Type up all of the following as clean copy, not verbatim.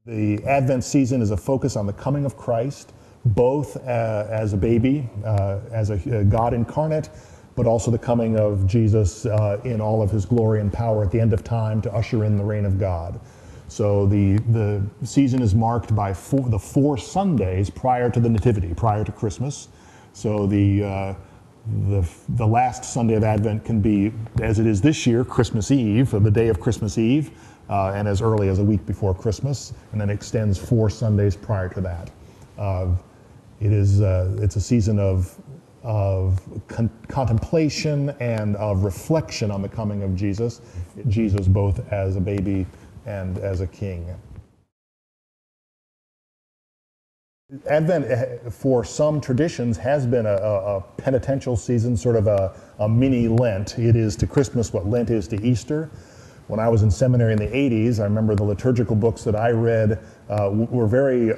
The Advent season is a focus on the coming of Christ, both as a baby, as a God incarnate, but also the coming of Jesus in all of his glory and power at the end of time to usher in the reign of God. So the season is marked by the 4 Sundays prior to the Nativity, prior to Christmas. So the last Sunday of Advent can be, as it is this year, Christmas Eve, or the day of Christmas Eve, and as early as a week before Christmas, and then extends 4 Sundays prior to that. It's a season of contemplation and of reflection on the coming of Jesus both as a baby and as a king. Advent, for some traditions, has been a penitential season, sort of a mini Lent. It is to Christmas what Lent is to Easter. When I was in seminary in the 80s, I remember the liturgical books that I read were very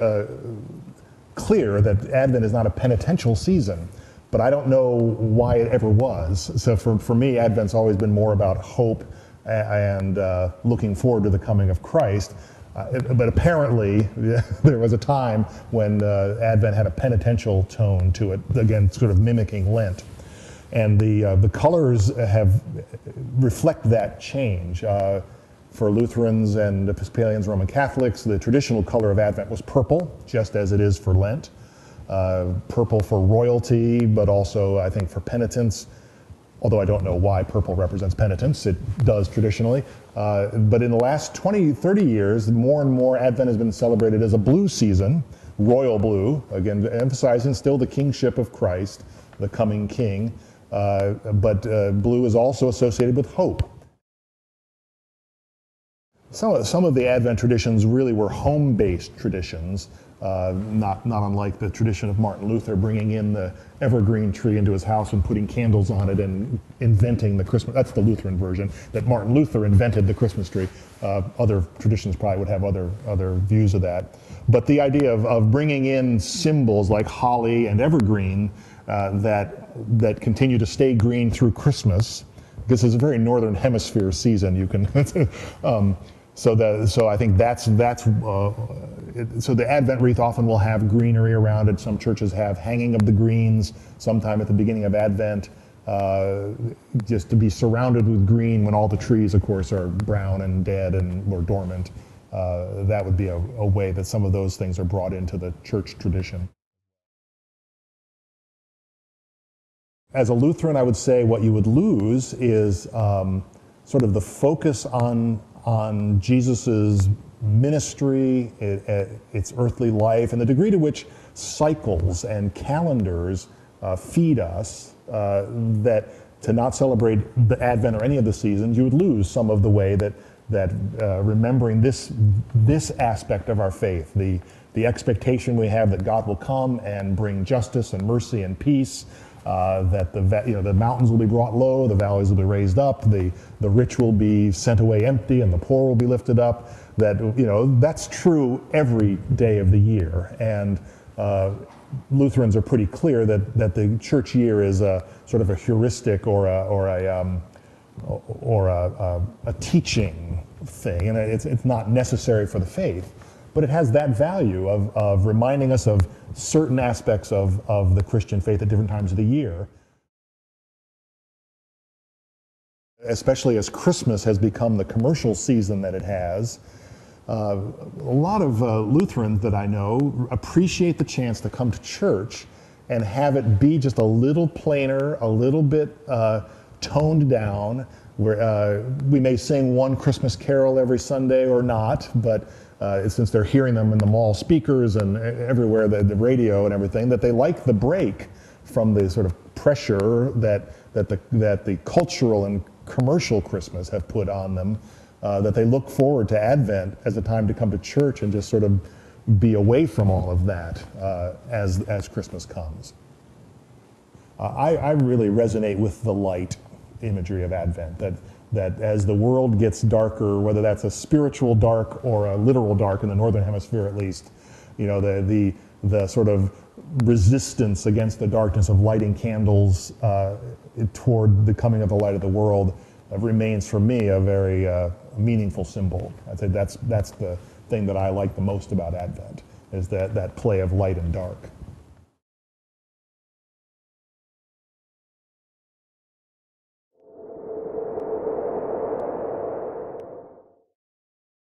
clear that Advent is not a penitential season, but I don't know why it ever was. So for me, Advent's always been more about hope and looking forward to the coming of Christ. But apparently, there was a time when Advent had a penitential tone to it, again, sort of mimicking Lent. And the colors reflect that change. For Lutherans and Episcopalians, Roman Catholics, the traditional color of Advent was purple, just as it is for Lent. Purple for royalty, but also, I think, for penitence. Although I don't know why purple represents penitence, it does traditionally. But in the last 20, 30 years, more and more Advent has been celebrated as a blue season, royal blue, again, emphasizing still the kingship of Christ, the coming king. But blue is also associated with hope. Some of the Advent traditions really were home-based traditions, not unlike the tradition of Martin Luther bringing in the evergreen tree into his house and putting candles on it and inventing the Christmas. That's the Lutheran version, that Martin Luther invented the Christmas tree. Other traditions probably would have other views of that. But the idea of bringing in symbols like holly and evergreen that continue to stay green through Christmas, because it's a very northern hemisphere season. You can. So I think that's so the Advent wreath often will have greenery around it. Some churches have hanging of the greens sometime at the beginning of Advent, just to be surrounded with green when all the trees, of course, are brown and dead or dormant. That would be a way that some of those things are brought into the church tradition. As a Lutheran, I would say what you would lose is sort of the focus on Jesus's ministry, its earthly life, and the degree to which cycles and calendars feed us, that to not celebrate the Advent or any of the seasons, you would lose some of the way that remembering this aspect of our faith, the expectation we have that God will come and bring justice and mercy and peace, that the mountains will be brought low, the valleys will be raised up, the rich will be sent away empty, and the poor will be lifted up. That's true every day of the year. And Lutherans are pretty clear that the church year is a sort of a heuristic or a teaching thing, and it's not necessary for the faith. But it has that value of reminding us of certain aspects of the Christian faith at different times of the year. Especially as Christmas has become the commercial season that it has, a lot of Lutherans that I know appreciate the chance to come to church and have it be just a little plainer, a little bit toned down, where we may sing one Christmas carol every Sunday or not, but since they're hearing them in the mall speakers and everywhere, the radio and everything, that they like the break from the sort of pressure that the cultural and commercial Christmas have put on them, that they look forward to Advent as a time to come to church and just sort of be away from all of that as Christmas comes. I really resonate with the light imagery of Advent, that as the world gets darker, whether that's a spiritual dark or a literal dark in the northern hemisphere at least, the sort of resistance against the darkness of lighting candles toward the coming of the light of the world remains for me a very meaningful symbol. I'd say that's thing that I like the most about Advent, is that play of light and dark.